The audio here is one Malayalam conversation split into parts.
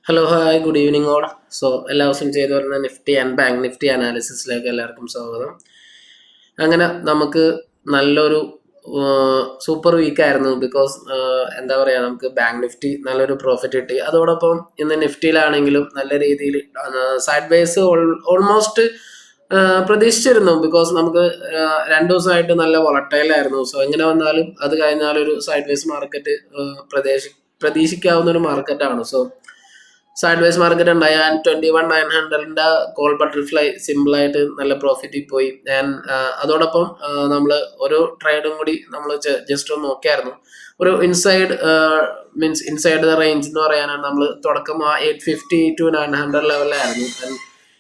Hello hi good evening all. So എല്ലാ ദിവസവും ചെയ്തു വരുന്ന നിഫ്റ്റി ആൻഡ് ബാങ്ക് നിഫ്റ്റി അനാലിസിസിലേക്ക് എല്ലാവർക്കും സ്വാഗതം. അങ്ങനെ നമുക്ക് നല്ലൊരു സൂപ്പർ വീക്കായിരുന്നു. ബിക്കോസ് എന്താ പറയുക, നമുക്ക് ബാങ്ക് നിഫ്റ്റി നല്ലൊരു പ്രോഫിറ്റ് കിട്ടി. അതോടൊപ്പം ഇന്ന് നിഫ്റ്റിയിലാണെങ്കിലും നല്ല രീതിയിൽ സൈഡ് വേസ് ഓൾമോസ്റ്റ് പ്രതീക്ഷിച്ചിരുന്നു. ബിക്കോസ് നമുക്ക് 2 ദിവസമായിട്ട് നല്ല വൊളട്ടൈലായിരുന്നു. സോ എങ്ങനെ വന്നാലും അത് കഴിഞ്ഞാലൊരു സൈഡ് വേസ് മാർക്കറ്റ് പ്രതീക്ഷിക്കാവുന്ന ഒരു മാർക്കറ്റാണ്. സോ സൈഡ് വൈസ് മാർക്കറ്റ് ഉണ്ടായി. ആൻഡ് 21,900 കോൾ ബട്ടർഫ്ലൈ സിമ്പിളായിട്ട് നല്ല പ്രോഫിറ്റിൽ പോയി. ആൻഡ് അതോടൊപ്പം നമ്മൾ ഒരു ട്രേഡും കൂടി നമ്മൾ ജസ്റ്റ് ഒന്ന് നോക്കിയായിരുന്നു. ഒരു മീൻസ് ഇൻസൈഡ് ദ റേഞ്ച് എന്ന് പറയാനാണ് നമ്മൾ തുടക്കം 850 to 900 ലെവലിലായിരുന്നു. ആൻഡ്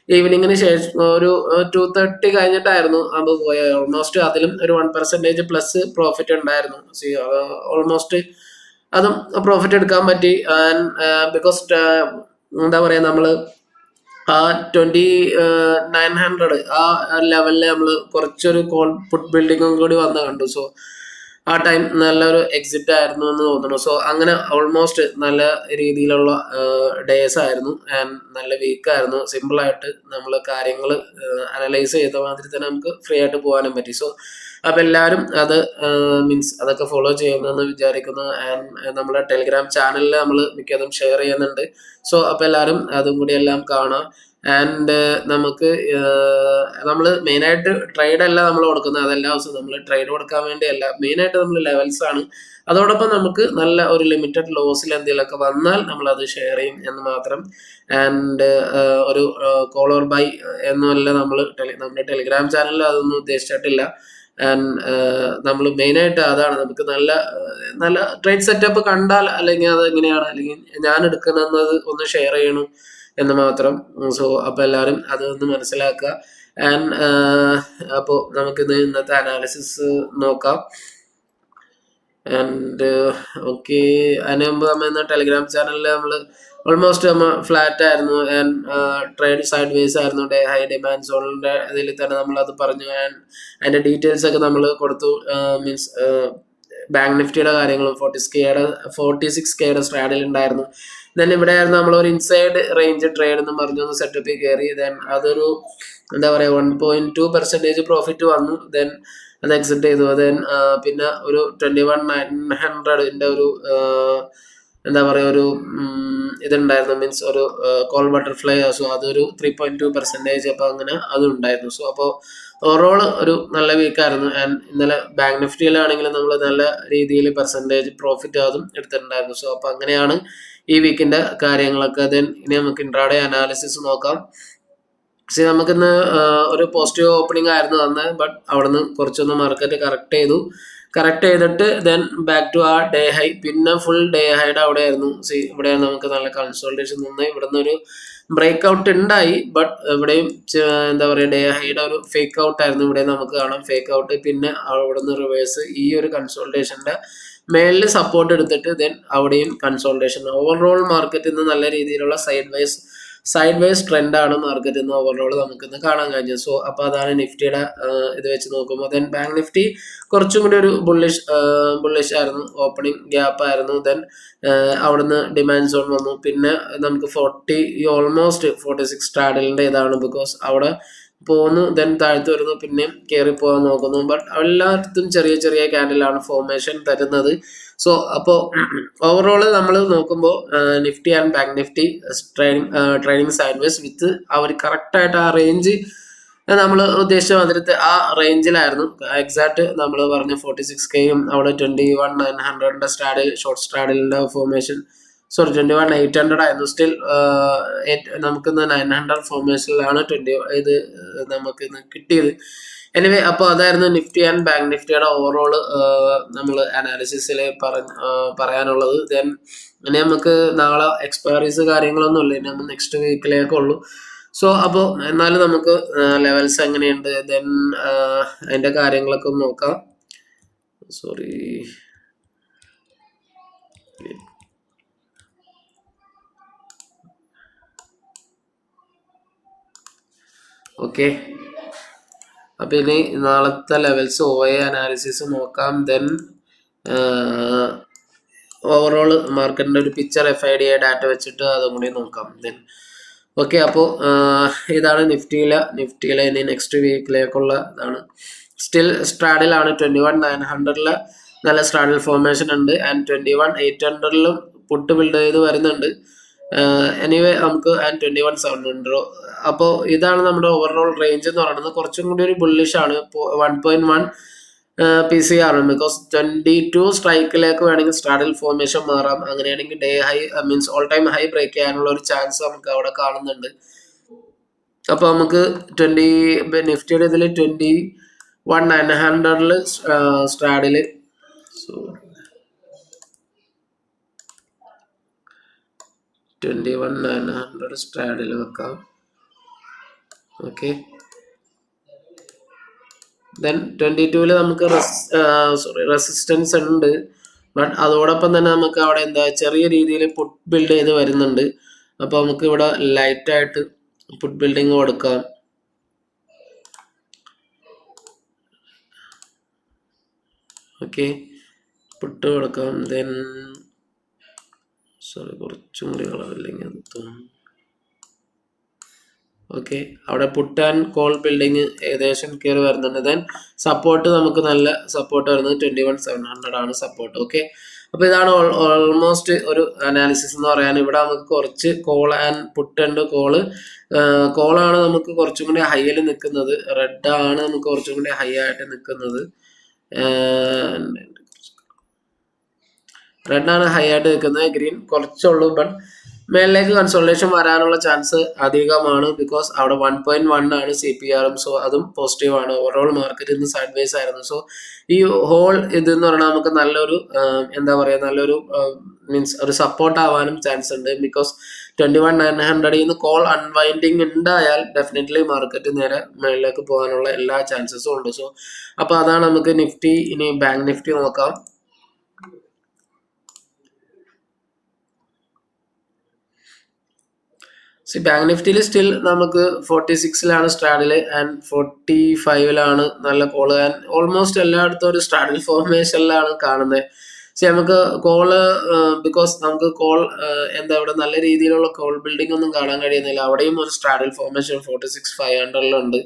ഈവനിങ്ങിന് ശേഷം ഒരു 2:30 കഴിഞ്ഞിട്ടായിരുന്നു അത് പോയത്. ഓൾമോസ്റ്റ് അതിലും ഒരു 1% പ്ലസ് പ്രോഫിറ്റ് ഉണ്ടായിരുന്നു. ഓൾമോസ്റ്റ് അതും പ്രോഫിറ്റ് എടുക്കാൻ പറ്റി. ആൻഡ് ബിക്കോസ് എന്താ പറയുക, നമ്മൾ ആ 2900 ആ ലെവലിൽ നമ്മൾ കുറച്ചൊരു കോൾ പുട്ട് ബിൽഡിങ്ങും കൂടി വന്ന് കണ്ടു. സോ ആ ടൈം നല്ലൊരു എക്സിറ്റ് ആയിരുന്നു എന്ന് തോന്നുന്നു. സോ അങ്ങനെ ഓൾമോസ്റ്റ് നല്ല രീതിയിലുള്ള ഡേയ്സ് ആയിരുന്നു. ആൻഡ് നല്ല വീക്കായിരുന്നു. സിമ്പിളായിട്ട് നമ്മൾ കാര്യങ്ങൾ അനലൈസ് ചെയ്ത മാതിരി തന്നെ നമുക്ക് ഫ്രീ ആയിട്ട് പോകാനും പറ്റി. സോ അപ്പം എല്ലാവരും അത് മീൻസ് അതൊക്കെ ഫോളോ ചെയ്യുമെന്ന് വിചാരിക്കുന്നു. ആൻഡ് നമ്മുടെ ടെലിഗ്രാം ചാനലിൽ നമ്മൾ മിക്കതും ഷെയർ ചെയ്യുന്നുണ്ട്. സോ അപ്പം എല്ലാവരും അതും കൂടി എല്ലാം കാണാം. ആൻഡ് നമുക്ക് നമ്മൾ മെയിനായിട്ട് ട്രേഡ് അല്ല നമ്മൾ കൊടുക്കുന്നത്. അതെല്ലാ ദിവസവും നമ്മൾ ട്രേഡ് കൊടുക്കാൻ വേണ്ടിയല്ല, മെയിനായിട്ട് നമ്മൾ ലെവൽസ് ആണ്. അതോടൊപ്പം നമുക്ക് നല്ല ഒരു ലിമിറ്റഡ് ലോസിൽ എന്തെങ്കിലുമൊക്കെ വന്നാൽ നമ്മൾ അത് ഷെയർ ചെയ്യും എന്ന് മാത്രം. ആൻഡ് ഒരു കോൾ ഓർ ബൈ എന്നല്ല നമ്മുടെ ടെലിഗ്രാം ചാനലിൽ അതൊന്നും ഉദ്ദേശിച്ചിട്ടില്ല. ആൻഡ് നമ്മൾ മെയിനായിട്ട് അതാണ്, നമുക്ക് നല്ല നല്ല ട്രേഡ് സെറ്റപ്പ് കണ്ടാൽ അല്ലെങ്കിൽ അത് എങ്ങനെയാണ് അല്ലെങ്കിൽ ഞാൻ എടുക്കുന്നത് ഒന്ന് ഷെയർ ചെയ്യണം എന്ന് മാത്രം. സോ അപ്പോൾ എല്ലാവരും അതൊന്ന് മനസ്സിലാക്കുക. ആൻഡ് അപ്പോൾ നമുക്കിന്ന് ഇന്നത്തെ അനാലിസിസ് നോക്കാം. ആൻഡ് ഓക്കെ, അതിന് മുമ്പ് നമ്മൾ ഇന്ന് ടെലിഗ്രാം ചാനലിൽ നമ്മൾ ഓൾമോസ്റ്റ് നമ്മൾ ഫ്ലാറ്റ് ആയിരുന്നു. ആൻഡ് ട്രേഡ് സൈഡ് വേസ് ആയിരുന്നു. ഹൈ ഡിമാൻഡ് സോണിൻ്റെ ഇതിൽ തന്നെ നമ്മളത് പറഞ്ഞു. ആൻഡ് അതിൻ്റെ ഡീറ്റെയിൽസ് ഒക്കെ നമ്മൾ കൊടുത്തു. മീൻസ് ബാങ്ക് നിഫ്റ്റിയുടെ കാര്യങ്ങളും 46K സ്ട്രാഡിൽ ഉണ്ടായിരുന്നു. ദെൻ ഇവിടെ ആയിരുന്നു നമ്മളൊരു ഇൻസൈഡ് റേഞ്ച് ട്രേഡ് എന്ന് പറഞ്ഞൊന്ന് സെറ്റപ്പിൽ കയറി. ദെൻ അതൊരു എന്താ പറയുക 1.2% പ്രോഫിറ്റ് വന്നു. ദെൻ അത് എക്സിറ്റ് ചെയ്തു. ദെൻ പിന്നെ ഒരു 21,900 ഒരു എന്താ പറയുക ഒരു ഇതുണ്ടായിരുന്നു. മീൻസ് ഒരു കോൾ ബട്ടർഫ്ലൈ. സോ അതൊരു 3.2%. അപ്പോൾ അങ്ങനെ അതും ഉണ്ടായിരുന്നു. സോ അപ്പോൾ ഓവറോൾ ഒരു നല്ല വീക്കായിരുന്നു. ആൻഡ് ഇന്നലെ ബാങ്ക് നിഫ്റ്റിയിലാണെങ്കിലും നമ്മൾ നല്ല രീതിയിൽ പെർസെൻറ്റേജ് പ്രോഫിറ്റ് അതും എടുത്തിട്ടുണ്ടായിരുന്നു. സോ അപ്പോൾ അങ്ങനെയാണ് ഈ വീക്കിൻ്റെ കാര്യങ്ങളൊക്കെ. ദെൻ ഇനി നമുക്ക് ഇൻട്രാഡേ അനാലിസിസ് നോക്കാം. പക്ഷേ നമുക്കിന്ന് ഒരു പോസിറ്റീവ് ഓപ്പണിംഗ് ആയിരുന്നു തന്നെ. ബട്ട് അവിടുന്ന് കുറച്ചൊന്ന് മാർക്കറ്റ് കറക്റ്റ് ചെയ്തിട്ട് ദെൻ ബാക്ക് ടു ആ ഡേ ഹൈ. പിന്നെ ഫുൾ ഡേ ഹൈയുടെ അവിടെ ആയിരുന്നു. ഇവിടെയാണ് നമുക്ക് നല്ല കൺസോൾട്ടേഷൻ നിന്ന് ഇവിടുന്ന് ഒരു ബ്രേക്ക് ഔട്ട് ഉണ്ടായി. ബട്ട് ഇവിടെയും എന്താ പറയുക, ഡേ ഹൈയുടെ ഒരു ഫേക്ക് ഔട്ട് ആയിരുന്നു. ഇവിടെ നമുക്ക് കാണാം ഫേക്ക് ഔട്ട്. പിന്നെ അവിടുന്ന് റിവേഴ്സ് ഈ ഒരു കൺസോൾട്ടേഷൻ്റെ മേളിൽ സപ്പോർട്ട് എടുത്തിട്ട് ദെൻ അവിടെയും കൺസോൾട്ടേഷൻ. ഓവറോൾ മാർക്കറ്റ് ഇന്ന് നല്ല രീതിയിലുള്ള സൈഡ് വൈസ് ട്രെൻഡാണ് മാർക്കറ്റ് ഇന്ന് ഓവറോൾ നമുക്കിന്ന് കാണാൻ കഴിഞ്ഞത്. സോ അപ്പോൾ അതാണ് നിഫ്റ്റിയുടെ ഇത് വെച്ച് നോക്കുമ്പോൾ. ദെൻ ബാങ്ക് നിഫ്റ്റി കുറച്ചും കൂടി ഒരു ബുള്ളിഷ് ആയിരുന്നു. ഓപ്പണിംഗ് ഗ്യാപ്പ് ആയിരുന്നു. ദെൻ അവിടുന്ന് ഡിമാൻഡ് സോൺ വന്നു. പിന്നെ നമുക്ക് ഓൾമോസ്റ്റ് 46 സ്ട്രാഡലിൻ്റെ ഇതാണ്. ബിക്കോസ് അവിടെ പോകുന്നു, ദെൻ താഴ്ത്തു വരുന്നു, പിന്നെയും കയറി പോകാൻ നോക്കുന്നു. ബട്ട് എല്ലായിടത്തും ചെറിയ ചെറിയ ക്യാൻഡിലാണ് ഫോർമേഷൻ തരുന്നത്. സോ അപ്പോൾ ഓവറോൾ നമ്മൾ നോക്കുമ്പോൾ Nifty and bank Nifty trading sideways with അവർ കറക്റ്റായിട്ട് ആ റേഞ്ച് നമ്മൾ ഉദ്ദേശിച്ച മാതിരത്തെ ആ റേഞ്ചിലായിരുന്നു. എക്സാക്ട് നമ്മൾ പറഞ്ഞ 46Kയും അവിടെ 21,900 ഷോർട്ട് സ്ട്രാഡിലിൻ്റെ ഫോർമേഷൻ 21,800 ആയിരുന്നു. സ്റ്റിൽ നമുക്കിന്ന് 900 ഫോർമേഷനിലാണ് ഇത് നമുക്കിന്ന് കിട്ടിയത്. എനിവേ, അപ്പോൾ അതായിരുന്നു നിഫ്റ്റി ആൻഡ് ബാങ്ക് നിഫ്റ്റിയുടെ ഓവറോൾ നമ്മൾ അനാലിസിസിൽ പറയാനുള്ളത്. ദെൻ ഇനി നമുക്ക് നാളെ എക്സ്പയറീസ് കാര്യങ്ങളൊന്നും ഇല്ല. ഇനി നമ്മൾ നെക്സ്റ്റ് വീക്കിലേക്കുള്ളൂ. സോ അപ്പോൾ എന്നാലും നമുക്ക് ലെവൽസ് എങ്ങനെയുണ്ട്, ദെൻ അതിൻ്റെ കാര്യങ്ങളൊക്കെ ഒന്ന് നോക്കാം. Sorry, okay. അപ്പം ഇനി നാളത്തെ ലെവൽസ് OA അനാലിസിസ് നോക്കാം. ദെൻ ഓവറോൾ മാർക്കറ്റിൻ്റെ ഒരു പിക്ചർ FIDA ഡാറ്റ വെച്ചിട്ട് അതും കൂടി നോക്കാം. ദെൻ ഓക്കെ, അപ്പോൾ ഇതാണ് നിഫ്റ്റിയിലെ ഇനി നെക്സ്റ്റ് വീക്കിലേക്കുള്ള ഇതാണ്. സ്റ്റിൽ സ്ട്രാഡിലാണ് 21,900 നല്ല സ്ട്രാഡിൽ ഫോർമേഷൻ ഉണ്ട് ആൻഡ് 21,800 പുട്ട് ബിൽഡ് ചെയ്ത് വരുന്നുണ്ട്. എനിവേ നമുക്ക് ആൻഡ് 21,700. അപ്പോൾ ഇതാണ് നമ്മുടെ ഓവറോൾ റേഞ്ച് എന്ന് പറയുന്നത്. കുറച്ചും കൂടി ഒരു ബുള്ളിഷ് ആണ്. 1.1 PCR ബിക്കോസ് 22 സ്ട്രൈക്കിലേക്ക് വേണമെങ്കിൽ സ്ട്രാഡിൽ ഫോർമേഷൻ മാറാം. അങ്ങനെയാണെങ്കിൽ day high means all time high break ചെയ്യാനുള്ള ഒരു ചാൻസ് നമുക്ക് അവിടെ കാണുന്നുണ്ട്. അപ്പോൾ നമുക്ക് നിഫ്റ്റിയുടെ ഇതിൽ 21,900 സ്ട്രാഡിൽ 21,900 സ്ട്രാഡിൽ വെക്കാം. ഓക്കെ, ദെൻ 22-ൽ നമുക്ക് റെസിസ്റ്റൻസ് ഉണ്ട്. ബട്ട് അതോടൊപ്പം തന്നെ നമുക്ക് അവിടെ എന്താ ചെറിയ രീതിയിൽ പുട്ട് ബിൽഡ് ചെയ്ത് വരുന്നുണ്ട്. അപ്പോൾ നമുക്ക് ഇവിടെ ലൈറ്റായിട്ട് പുട്ട് ബിൽഡിങ് കൊടുക്കാം. ഓക്കെ, പുട്ട് കൊടുക്കാം. ദെൻ കുറച്ചും കൂടി കളറില്ലെങ്കിൽ അത് തോന്നുന്നു. ഓക്കെ, അവിടെ പുട്ട് ആൻഡ് കോൾ ബിൽഡിങ് ഏകദേശം കയറി വരുന്നുണ്ട്. ദെൻ സപ്പോർട്ട് നമുക്ക് നല്ല സപ്പോർട്ട് വരുന്നത് 21,700 ആണ് സപ്പോർട്ട്. ഓക്കെ, അപ്പോൾ ഇതാണ് ഓൾമോസ്റ്റ് ഒരു അനാലിസിസ് എന്ന് പറയാൻ. ഇവിടെ നമുക്ക് കുറച്ച് കോൾ ആൻഡ് പുട്ട് ഉണ്ട്. കോളാണ് നമുക്ക് കുറച്ചും കൂടി ഹൈയിൽ നിൽക്കുന്നത്. റെഡ് ആണ് നമുക്ക് കുറച്ചും കൂടി ഹൈ ആയിട്ട് നിൽക്കുന്നത്. റെഡാണ് ഹൈ ആയിട്ട് നിൽക്കുന്നത്. ഗ്രീൻ കുറച്ചുള്ളൂ. ബട്ട് മേളിലേക്ക് കൺസോൾട്ടേഷൻ വരാനുള്ള ചാൻസ് അധികമാണ്. ബിക്കോസ് അവിടെ 1.1 ആണ് CPR. സോ അതും പോസിറ്റീവ് ആണ്. ഓവറോൾ മാർക്കറ്റ് ഇന്ന് സൈഡ് വേസ് ആയിരുന്നു. സോ ഈ ഹോൾ ഇതെന്ന് പറഞ്ഞാൽ നമുക്ക് നല്ലൊരു എന്താ പറയുക നല്ലൊരു മീൻസ് ഒരു സപ്പോർട്ട് ആവാനും ചാൻസ് ഉണ്ട്. ബിക്കോസ് 21,900 നിന്ന് കോൾ അൺവൈൻഡിങ് ഉണ്ടായാൽ ഡെഫിനറ്റ്ലി മാർക്കറ്റ് നേരെ മേളിലേക്ക് പോകാനുള്ള എല്ലാ ചാൻസസും ഉണ്ട്. സോ അപ്പോൾ അതാണ് നമുക്ക് നിഫ്റ്റി. ഇനി ബാങ്ക് നിഫ്റ്റി നോക്കാം. ബാങ്ക് നിഫ്റ്റിയിൽ സ്റ്റിൽ നമുക്ക് 46-ലാണ് സ്ട്രാഡിൽ ആൻഡ് 45-ലാണ് നല്ല കോള്. ആൻഡ് ഓൾമോസ്റ്റ് എല്ലായിടത്തും ഒരു സ്ട്രാഡിൽ ഫോർമേഷനിലാണ് കാണുന്നത്. നമുക്ക് കോള് ബിക്കോസ് നമുക്ക് എന്താ ഇവിടെ നല്ല രീതിയിലുള്ള കോൾ ബിൽഡിംഗ് ഒന്നും കാണാൻ കഴിയുന്നില്ല. അവിടെയും ഒരു സ്ട്രാഡിൽ ഫോർമേഷൻ 46,500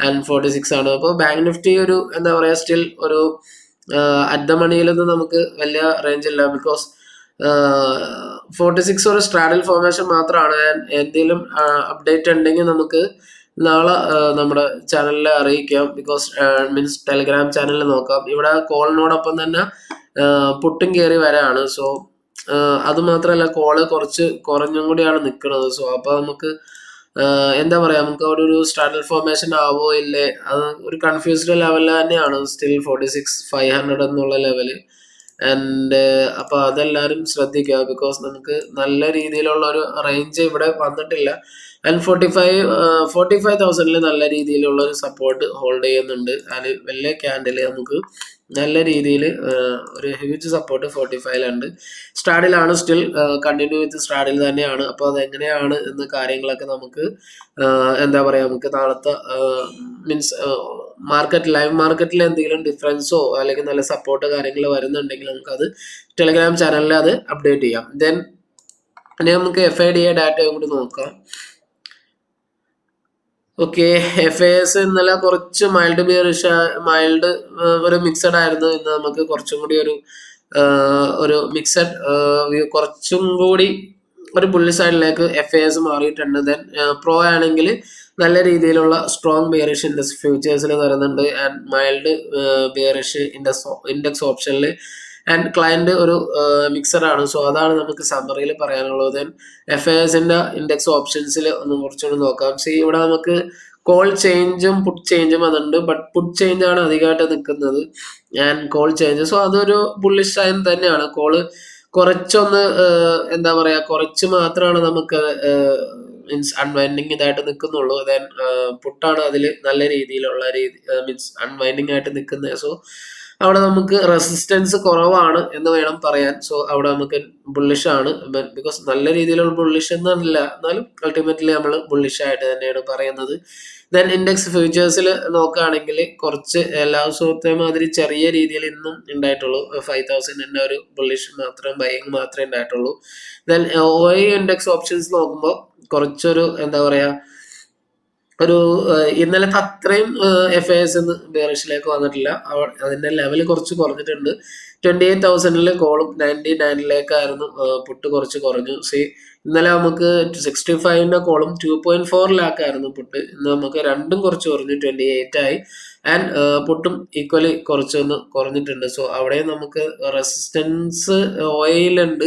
ആൻഡ് 46 ആണ്. അപ്പോൾ ബാങ്ക് നിഫ്റ്റി ഒരു എന്താ പറയുക സ്റ്റിൽ ഒരു അറ്റ് ദ മണിയിലൊന്നും നമുക്ക് വലിയ റേഞ്ചില്ല. ബിക്കോസ് 46 ഒരു സ്ട്രാഡിൽ ഫോർമേഷൻ മാത്രമാണ്. എന്തെങ്കിലും അപ്ഡേറ്റ് ഉണ്ടെങ്കിൽ നമുക്ക് നാളെ നമ്മുടെ ചാനലിൽ അറിയിക്കാം. ബിക്കോസ് മീൻസ് ടെലിഗ്രാം ചാനലിൽ നോക്കാം. ഇവിടെ കോളിനോടൊപ്പം തന്നെ പുട്ടും കയറി വരാണ്. സോ അത് മാത്രമല്ല കോള് കുറച്ച് കുറഞ്ഞും കൂടിയാണ് നിൽക്കുന്നത്. സോ അപ്പോൾ നമുക്ക് എന്താ പറയുക നമുക്ക് അവിടെ ഒരു സ്ട്രാഡിൽ ഫോർമേഷൻ ആവോ ഇല്ലേ അത് ഒരു കൺഫ്യൂസ്ഡ് ലെവലിൽ തന്നെയാണ്. സ്റ്റിൽ 46,500 എന്നുള്ള ലെവല്. ആൻഡ് അപ്പോൾ അതെല്ലാവരും ശ്രദ്ധിക്കുക. ബിക്കോസ് നമുക്ക് നല്ല രീതിയിലുള്ള ഒരു റേഞ്ച് ഇവിടെ വന്നിട്ടില്ല. ആൻഡ് 45,000 നല്ല രീതിയിലുള്ള ഒരു സപ്പോർട്ട് ഹോൾഡ് ചെയ്യുന്നുണ്ട്. അതിൽ വലിയ ക്യാൻഡിൽ നമുക്ക് നല്ല രീതിയിൽ ഒരു ഹ്യൂജ് സപ്പോർട്ട് 45-ലുണ്ട്. സ്ട്രാഡിലാണ് സ്റ്റിൽ കണ്ടിന്യൂ വിത്ത് സ്ട്രാഡിൽ തന്നെയാണ്. അപ്പോൾ അതെങ്ങനെയാണ് എന്ന കാര്യങ്ങളൊക്കെ നമുക്ക് എന്താ പറയുക നമുക്ക് നാളത്തെ മീൻസ് ലൈവ് മാർക്കറ്റിൽ എന്തെങ്കിലും ഡിഫറൻസോ അല്ലെങ്കിൽ നല്ല സപ്പോർട്ടോ കാര്യങ്ങൾ വരുന്നുണ്ടെങ്കിൽ നമുക്കത് ടെലിഗ്രാം ചാനലിൽ അത് അപ്ഡേറ്റ് ചെയ്യാം. ദെൻ ഇനി നമുക്ക് FIDA ഡാറ്റയും കൂടി നോക്കാം. ഓക്കെ, FIS ഇന്നലെ കുറച്ച് മൈൽഡ് ഒരു മിക്സഡ് ആയിരുന്നു. ഇന്ന് നമുക്ക് കുറച്ചും കൂടി ഒരു മിക്സഡ് കുറച്ചും കൂടി ഒരു പുള്ളി സൈഡിലേക്ക് FIS മാറിയിട്ടുണ്ട്. ദെൻ പ്രോ ആണെങ്കിൽ നല്ല രീതിയിലുള്ള സ്ട്രോങ് ബിയറിഷ് ഇൻഡെക്സ് ഫ്യൂച്ചേഴ്സിൽ വരുന്നുണ്ട് ആൻഡ് മൈൽഡ് ബിയറിഷ് ഇൻഡെക്സ് ഓപ്ഷനിൽ ആൻഡ് ക്ലയന്റ് ഒരു മിക്സറാണ്. സോ അതാണ് നമുക്ക് സമ്മറിയിൽ പറയാനുള്ളത്. ദെൻ FISന്റെ ഇൻഡെക്സ് ഓപ്ഷൻസിൽ ഒന്ന് കുറച്ചുകൂടി നോക്കാം. ഇവിടെ നമുക്ക് കോൾ ചേഞ്ചും പുട്ട് ചേഞ്ചും അതുണ്ട്. ബട്ട് പുട്ട് ചേഞ്ച് ആണ് അധികമായിട്ട് നിൽക്കുന്നത് ആൻഡ് കോൾ ചേഞ്ച്. സോ അതൊരു ബുള്ളിഷ് സൈൻ തന്നെയാണ്. കോള് കുറച്ചൊന്ന് എന്താ പറയുക കുറച്ച് മാത്രമാണ് നമുക്ക് മീൻസ് അൺവൈൻഡിങ് ഇതായിട്ട് നിൽക്കുന്നുള്ളൂ. ദെൻ പുട്ടാണ് അതിൽ നല്ല രീതിയിലുള്ള മീൻസ് അൺവൈൻഡിങ് ആയിട്ട് നിൽക്കുന്നത്. സോ അവിടെ നമുക്ക് റെസിസ്റ്റൻസ് കുറവാണ് എന്ന് വേണം പറയാൻ. സോ അവിടെ നമുക്ക് ബുള്ളിഷ് ആണ്, ബിക്കോസ് നല്ല രീതിയിലുള്ള ബുള്ളിഷ് എന്നല്ല, എന്നാലും അൾട്ടിമേറ്റ്ലി നമ്മൾ ബുള്ളിഷ് ആയിട്ട് തന്നെയാണ് പറയുന്നത്. ദെൻ ഇൻഡെക്സ് ഫ്യൂച്ചേഴ്സിൽ നോക്കുകയാണെങ്കിൽ കുറച്ച് എല്ലാ ദിവസത്തെ മാതിരി ചെറിയ രീതിയിൽ ഇന്നും ഉണ്ടായിട്ടുള്ളൂ. 5000 ഒരു ബുള്ളിഷ് മാത്രം, ബൈയിങ് മാത്രമേ ഉണ്ടായിട്ടുള്ളൂ. ദെൻ OI ഇൻഡെക്സ് ഓപ്ഷൻസ് നോക്കുമ്പോൾ കുറച്ചൊരു എന്താ പറയുക, ഒരു ഇന്നലത്തെ അത്രയും FAS ബെയറിഷിലേക്ക് വന്നിട്ടില്ല. അതിന്റെ ലെവൽ കുറച്ച് കുറഞ്ഞിട്ടുണ്ട്. 28,000 കോളും 99 പുട്ട് കുറച്ച് കുറഞ്ഞു. ഇന്നലെ നമുക്ക് 65 കോളും 2.4 ലാക്ക് ആയിരുന്നു പുട്ട്. ഇന്ന് നമുക്ക് രണ്ടും കുറച്ച് കുറഞ്ഞു, 28 ആയി. ആൻഡ് പുട്ടും ഈക്വലി കുറച്ചൊന്ന് കുറഞ്ഞിട്ടുണ്ട്. സോ അവിടെ നമുക്ക് റെസിസ്റ്റൻസ് ഓയിലുണ്ട്,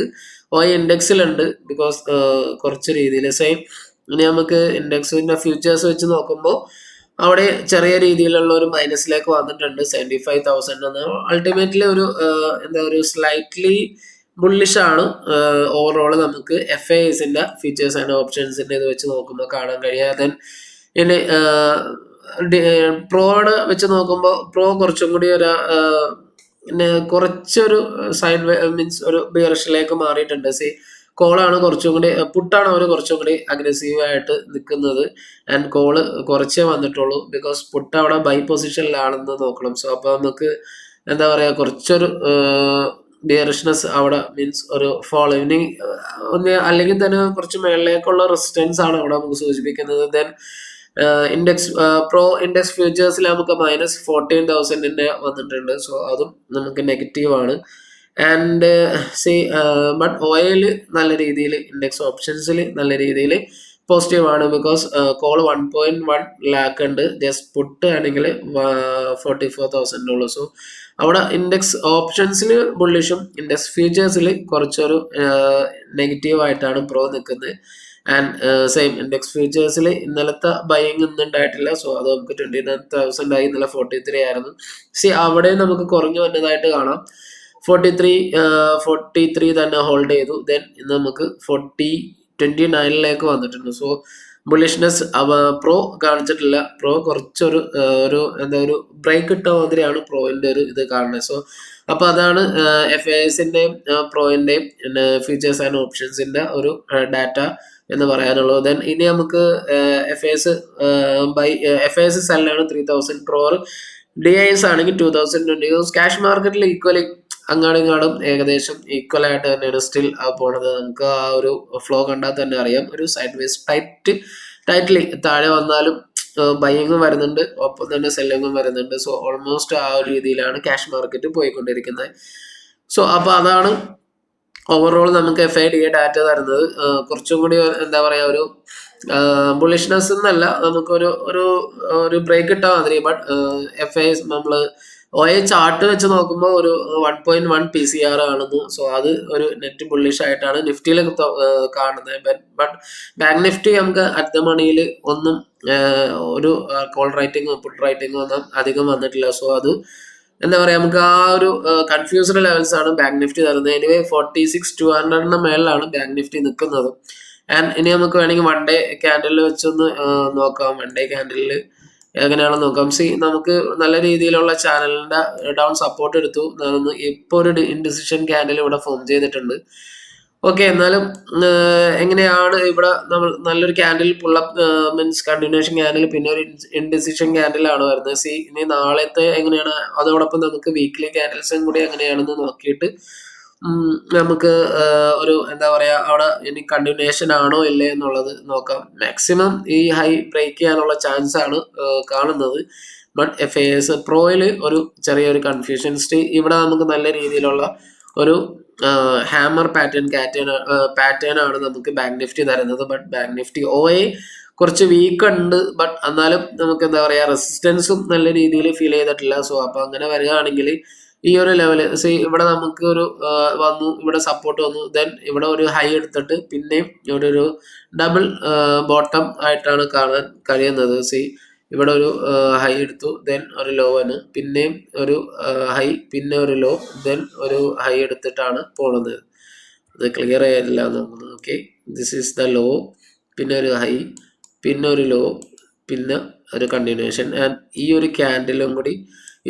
OI ഇൻഡെക്സിലുണ്ട്, ബിക്കോസ് കുറച്ച് രീതിയിൽ സെയിം. ഇനി നമുക്ക് ഇൻഡെക്സിന്റെ ഫ്യൂച്ചേഴ്സ് വെച്ച് നോക്കുമ്പോൾ അവിടെ ചെറിയ രീതിയിലുള്ള ഒരു മൈനസിലേക്ക് വന്നിട്ടുണ്ട്, 75,000. അൾട്ടിമേറ്റ്ലി ഒരു എന്താ ഒരു സ്ലൈറ്റ്ലി ബുള്ളിഷ് ആണ് ഓവറോൾ നമുക്ക് FASന്റെ ഫീച്ചേഴ്സ് ആൻഡ് ഓപ്ഷൻസിന്റെ ഇത് വെച്ച് നോക്കുമ്പോൾ കാണാൻ കഴിയാതെ. ഇനി പ്രോയുടെ വെച്ച് നോക്കുമ്പോൾ പ്രോ കുറച്ചും കൂടി ഒരു പിന്നെ കുറച്ചൊരു സൈഡ് മീൻസ് ഒരു ബിയറിഷിലേക്ക് മാറിയിട്ടുണ്ട്. കോളാണ് കുറച്ചും കൂടി, പുട്ടാണ് അവർ കുറച്ചും കൂടി അഗ്രസീവായിട്ട് നിൽക്കുന്നത്. ആൻഡ് കോള് കുറച്ചേ വന്നിട്ടുള്ളൂ, ബിക്കോസ് പുട്ട് അവിടെ ബൈ പൊസിഷനിലാണെന്ന് നോക്കണം. സോ അപ്പോൾ നമുക്ക് എന്താ പറയുക, കുറച്ചൊരു ബിയറിഷ്നെസ് അവിടെ, മീൻസ് ഒരു ഫോളോവിങ് ഒന്ന്, അല്ലെങ്കിൽ തന്നെ കുറച്ച് മേളിലേക്കുള്ള റെസിസ്റ്റൻസ് ആണ് അവിടെ നമുക്ക് സൂചിപ്പിക്കുന്നത്. ദെൻ ഇൻഡെക്സ് പ്രോ ഇൻഡെക്സ് ഫ്യൂച്ചേഴ്സിൽ നമുക്ക് -14,000 വന്നിട്ടുണ്ട്. സോ അതും നമുക്ക് നെഗറ്റീവാണ്. ആൻഡ് ബട്ട് OIൽ നല്ല രീതിയിൽ, ഇൻഡെക്സ് ഓപ്ഷൻസിൽ നല്ല രീതിയിൽ പോസിറ്റീവ് ആണ്, ബിക്കോസ് കോൾ 1.1 ലാക്ക് ഉണ്ട്, ജസ്റ്റ് പുട്ട് ആണെങ്കിൽ 44,000 ഉള്ളൂ. സോ അവിടെ ഇൻഡെക്സ് ഓപ്ഷൻസിൽ ബുള്ളിഷും ഇൻഡെക്സ് ഫ്യൂച്ചേഴ്സിൽ കുറച്ചൊരു നെഗറ്റീവായിട്ടാണ് പ്രോ നിൽക്കുന്നത്. ആൻഡ് സെയിം ഇൻഡെക്സ് ഫ്യൂച്ചേഴ്സിൽ ഇന്നലത്തെ ബൈയിങ് ഒന്നും ഉണ്ടായിട്ടില്ല. സോ അത് നമുക്ക് 29,000 ആയി, ഇന്നലെ 43 ആയിരുന്നു. അവിടെ നമുക്ക് കുറഞ്ഞു വന്നതായിട്ട് കാണാം. 43 തന്നെ ഹോൾഡ് ചെയ്തു. ദെൻ ഇന്ന് നമുക്ക് 29 വന്നിട്ടുണ്ട്. സോ ബുള്ളിഷ്നെസ് പ്രോ കാണിച്ചിട്ടില്ല. പ്രോ കുറച്ചൊരു ഒരു ബ്രേക്ക് ഇട്ട മാതിരിയാണ് പ്രോയിന്റെ ഒരു ഇത് കാണുന്നത്. സോ അപ്പൊ അതാണ് FASന്റെയും പ്രോയിന്റെയും ഫീച്ചേഴ്സ് ആൻഡ് ഓപ്ഷൻസിന്റെ ഒരു ഡാറ്റ എന്ന് പറയാനുള്ളത്. ദെൻ ഇനി നമുക്ക് FAS സെല്ലാണ് 3,000 ക്രോർ, DIS ആണെങ്കിൽ 2,020. ക്യാഷ് മാർക്കറ്റിൽ ഈക്വലി അങ്ങാടും ഇങ്ങാടും ഏകദേശം ഈക്വൽ ആയിട്ട് തന്നെയാണ് സ്റ്റിൽ പോണത്. നമുക്ക് ആ ഒരു ഫ്ലോ കണ്ടാൽ തന്നെ അറിയാം, ഒരു സൈഡ് വേസ് ടൈറ്റ്ലി താഴെ വന്നാലും ബൈയിങ്ങും വരുന്നുണ്ട്, ഒപ്പം തന്നെ സെല്ലിങ്ങും വരുന്നുണ്ട്. സോ ഓൾമോസ്റ്റ് ആ ഒരു രീതിയിലാണ് ക്യാഷ് മാർക്കറ്റ് പോയിക്കൊണ്ടിരിക്കുന്നത്. സോ അപ്പൊ അതാണ് ഓവറോൾ നമുക്ക് FIDA ഡാറ്റ തരുന്നത്. കുറച്ചും കൂടി എന്താ പറയാ, ഒരു ബുള്ളിഷ്നെസ് എന്നല്ല, നമുക്കൊരു ഒരു ബ്രേക്ക് ഇട്ട മാതിരി. ബട്ട് FAS നമ്മള് OI ചാർട്ട് വെച്ച് നോക്കുമ്പോൾ ഒരു 1.1 PCR ആണെന്ന്. സോ അത് ഒരു നെറ്റ് ബുള്ളിഷ് ആയിട്ടാണ് നിഫ്റ്റിയിൽ കാണുന്നത്. ബട്ട് ബാങ്ക് നിഫ്റ്റി നമുക്ക് അറ്റ് ദ മണിയിൽ ഒന്നും ഒരു കോൾ റൈറ്റിങ്ങോ പുട്ട് റൈറ്റിങ്ങോ ഒന്നും അധികം വന്നിട്ടില്ല. സോ അത് എന്താ പറയാ, നമുക്ക് ആ ഒരു കൺഫ്യൂസ്ഡ് ലെവൽസ് ആണ് ബാങ്ക് നിഫ്റ്റി തരുന്നത്. എനിവേ 46,200 മേളിലാണ് ബാങ്ക് നിഫ്റ്റി നിൽക്കുന്നത്. ആൻഡ് ഇനി നമുക്ക് വേണമെങ്കിൽ വൺ ഡേ ക്യാൻഡലിൽ വെച്ചൊന്ന് നോക്കാം. വൺ ഡേ ക്യാൻഡലിൽ എങ്ങനെയാണെന്ന് നോക്കാം. നമുക്ക് നല്ല രീതിയിലുള്ള ചാനലിന്റെ ഡൗൺ സപ്പോർട്ട് എടുത്തു. ഇപ്പോൾ ഒരു ഇൻഡിസിഷൻ ക്യാൻഡിൽ ഇവിടെ ഫോം ചെയ്തിട്ടുണ്ട്. ഓക്കെ, എന്നാലും എങ്ങനെയാണ് ഇവിടെ നമ്മൾ നല്ലൊരു candle pullup means continuation candle, പിന്നെ ഒരു ഇൻഡിസിഷൻ ക്യാൻഡിലാണ് വരുന്നത്. ഇനി നാളത്തെ എങ്ങനെയാണ്, അതോടൊപ്പം നമുക്ക് വീക്ക്ലി ക്യാൻഡിൽസും കൂടി എങ്ങനെയാണെന്ന് നോക്കിയിട്ട് നമുക്ക് ഒരു എന്താ പറയാ, അവിടെ ഇനി കണ്ടിന്യൂഷൻ ആണോ ഇല്ലേ എന്നുള്ളത് നോക്കാം. മാക്സിമം ഈ ഹൈ ബ്രേക്ക് ചെയ്യാനുള്ള ചാൻസ് ആണ് കാണുന്നത്. ബട്ട് FAS പ്രോയിൽ ഒരു ചെറിയൊരു കൺഫ്യൂഷൻ. ഇവിടെ നമുക്ക് നല്ല രീതിയിലുള്ള ഒരു ഹാമർ പാറ്റേൺ ആണ് നമുക്ക് ബാങ്ക് നിഫ്റ്റി തരുന്നത്. ബട്ട് ബാങ്ക് നിഫ്റ്റി OI കുറച്ച് വീക്ക് ഉണ്ട്. ബട്ട് എന്നാലും നമുക്ക് എന്താ പറയാ, റെസിസ്റ്റൻസും നല്ല രീതിയിൽ ഫീൽ ചെയ്തിട്ടില്ല. സോ അപ്പൊ അങ്ങനെ വരികയാണെങ്കിൽ ഈ ഒരു ലെവല് ഇവിടെ നമുക്ക് ഒരു വന്നു, ഇവിടെ സപ്പോർട്ട് വന്നു, ദെൻ ഇവിടെ ഒരു ഹൈ എടുത്തിട്ട് പിന്നെയും ഇവിടെ ഒരു ഡബിൾ ബോട്ടം ആയിട്ടാണ് കാണാൻ കഴിയുന്നത്. ഇവിടെ ഒരു ഹൈ എടുത്തു, ദെൻ ഒരു ലോ ആണ്, പിന്നെയും ഒരു ഹൈ, പിന്നെ ഒരു ലോ, ദെൻ ഒരു ഹൈ എടുത്തിട്ടാണ് പോണത്. അത് ക്ലിയർ ആയില്ല നോക്കുന്നത്. Okay, this is the low, പിന്നെ ഒരു ഹൈ, പിന്നെ ഒരു ലോ, പിന്നെ ഒരു കണ്ടിന്യൂഷൻ. ആൻഡ് ഈ ഒരു ക്യാൻഡിലും കൂടി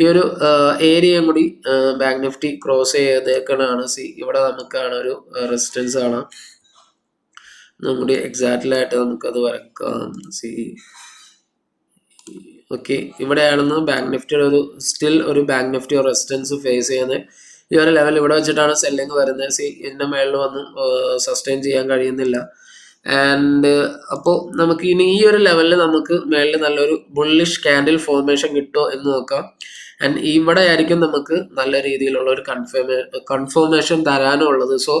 ഈ ഒരു ഏരിയയും കൂടി ബാങ്ക് നിഫ്റ്റി ക്രോസ് ചെയ്തേക്കണാണ്. ഇവിടെ നമുക്കാണ് ഒരു റെസിസ്റ്റൻസ് കാണാം. നമ്മുടെ എക്സാക്റ്റ്ലായിട്ട് നമുക്കത് വരക്കാം. ഓക്കെ, ഇവിടെയാണെന്ന് ബാങ്ക് നിഫ്റ്റിയുടെ ഒരു ബാങ്ക് നിഫ്റ്റി റെസിസ്റ്റൻസ് ഫേസ് ചെയ്യുന്നത്. ഈ ഒരു ലെവൽ ഇവിടെ വെച്ചിട്ടാണ് സെല്ലിങ് വരുന്നത്. ഇതിൻ്റെ മേളിൽ വന്ന് സസ്റ്റെയിൻ ചെയ്യാൻ കഴിയുന്നില്ല. ആൻഡ് അപ്പോൾ നമുക്ക് ഇനി ഈ ഒരു ലെവലിൽ നമുക്ക് മേളിൽ നല്ലൊരു ബുള്ളിഷ് ക്യാൻഡിൽ ഫോർമേഷൻ കിട്ടുമോ എന്ന് നോക്കാം. ആൻഡ് ഇവിടെ ആയിരിക്കും നമുക്ക് നല്ല രീതിയിലുള്ള ഒരു കൺഫർമേഷൻ തരാനുള്ളത്. സോ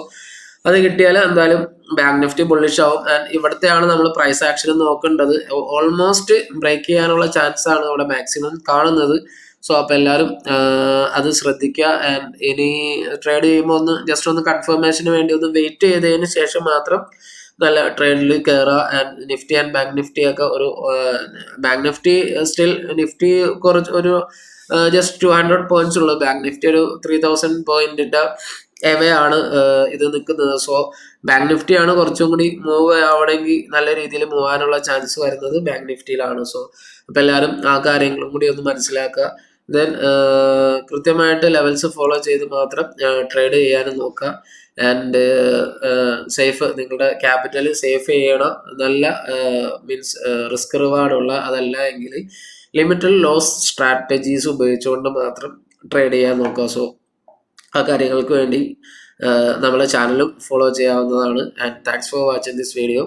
അത് കിട്ടിയാൽ എന്തായാലും ബാങ്ക് നിഫ്റ്റി ബുള്ളിഷ് ആവും. ആൻഡ് ഇവിടത്തെയാണ് നമ്മൾ പ്രൈസ് ആക്ഷൻ നോക്കേണ്ടത്. ഓൾമോസ്റ്റ് ബ്രേക്ക് ചെയ്യാനുള്ള ചാൻസ് ആണ് ഇവിടെ മാക്സിമം കാണുന്നത്. സോ അപ്പോൾ എല്ലാവരും അത് ശ്രദ്ധിക്കുക. ആൻഡ് ഇനി ട്രേഡ് ചെയ്യുമ്പോൾ ജസ്റ്റ് ഒന്ന് കൺഫർമേഷന് വേണ്ടി ഒന്ന് വെയിറ്റ് ചെയ്തതിന് ശേഷം മാത്രം നല്ല ട്രേഡിൽ കയറുക. And Nifty and bank Nifty ഒക്കെ ബാങ്ക് നിഫ്റ്റി സ്റ്റിൽ നിഫ്റ്റി കുറച്ച് ജസ്റ്റ് 200 പോയിന്റ്സ് ഉള്ളു. ബാങ്ക് നിഫ്റ്റി ഒരു 3000 പോയിന്റിന്റെ എവേ ആണ് ഇത് നിൽക്കുന്നത്. സോ ബാങ്ക് നിഫ്റ്റി ആണ് കുറച്ചും കൂടി മൂവ് ആവണമെങ്കിൽ നല്ല രീതിയിൽ മൂവ് ആവാനുള്ള ചാൻസ് വരുന്നത് ബാങ്ക് നിഫ്റ്റിയിലാണ്. സോ അപ്പം എല്ലാവരും ആ കാര്യങ്ങളും കൂടി ഒന്ന് മനസ്സിലാക്കുക. ദെൻ കൃത്യമായിട്ട് ലെവൽസ് ഫോളോ ചെയ്ത് മാത്രം ട്രേഡ് ചെയ്യാനും നോക്കുക. ആൻഡ് സേഫ്, നിങ്ങളുടെ ക്യാപിറ്റൽ സേഫ് ചെയ്യണം. നല്ല മീൻസ് റിസ്ക് റിവാർഡുള്ള, അതല്ല എങ്കിൽ ലിമിറ്റഡ് ലോസ് സ്ട്രാറ്റജീസ് ഉപയോഗിച്ചുകൊണ്ട് മാത്രം ട്രേഡ് ചെയ്യാൻ നോക്കുക. സോ ആ കാര്യങ്ങൾക്ക് വേണ്ടി നമ്മളെ ചാനലും ഫോളോ ചെയ്യാവുന്നതാണ്. And thanks for watching this video.